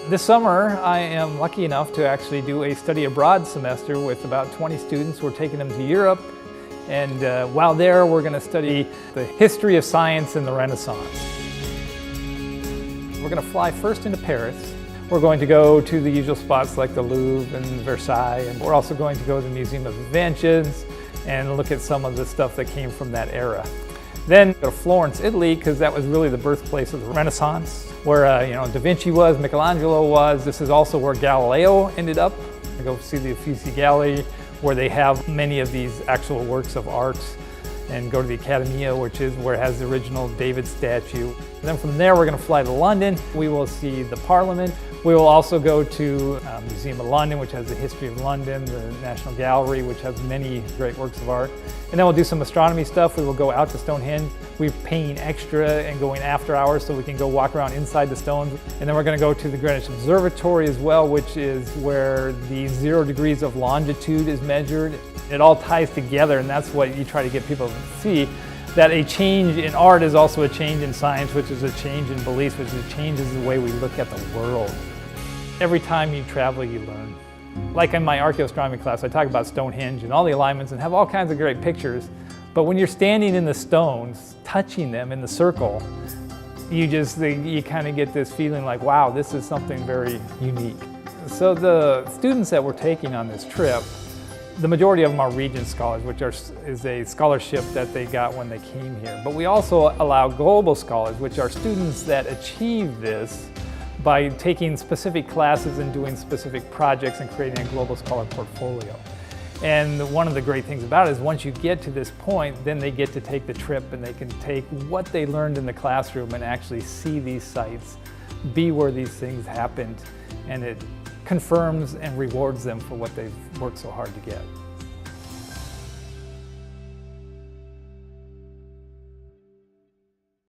This summer, I am lucky enough to actually do a study abroad semester with about 20 students. We're taking them to Europe, and while there, we're going to study the history of science in the Renaissance. We're going to fly first into Paris. We're going to go to the usual spots like the Louvre and Versailles, and we're also going to go to the Museum of Inventions and look at some of the stuff that came from that era. Then go to Florence, Italy, because that was really the birthplace of the Renaissance, where Da Vinci was, Michelangelo was. This is also where Galileo ended up. I go see the Uffizi Gallery, where they have many of these actual works of art, and go to the Accademia, which is where it has the original David statue. And then from there, we're going to fly to London. We will see the Parliament. We will also go to Museum of London, which has the history of London, the National Gallery, which has many great works of art. And then we'll do some astronomy stuff. We will go out to Stonehenge. We're paying extra and going after hours so we can go walk around inside the stones. And then we're going to go to the Greenwich Observatory as well, which is where the 0 degrees of longitude is measured. It all ties together, and that's what you try to get people to see, that a change in art is also a change in science, which is a change in beliefs, which is changes the way we look at the world. Every time you travel, you learn. Like in my archaeoastronomy class, I talk about Stonehenge and all the alignments and have all kinds of great pictures. But when you're standing in the stones, touching them in the circle, you kind of get this feeling like, wow, this is something very unique. So the students that we're taking on this trip, the majority of them are Regents Scholars, which is a scholarship that they got when they came here. But we also allow Global Scholars, which are students that achieve this by taking specific classes and doing specific projects and creating a Global Scholar portfolio. And one of the great things about it is once you get to this point, then they get to take the trip and they can take what they learned in the classroom and actually see these sites, be where these things happened, and it confirms and rewards them for what they've worked so hard to get.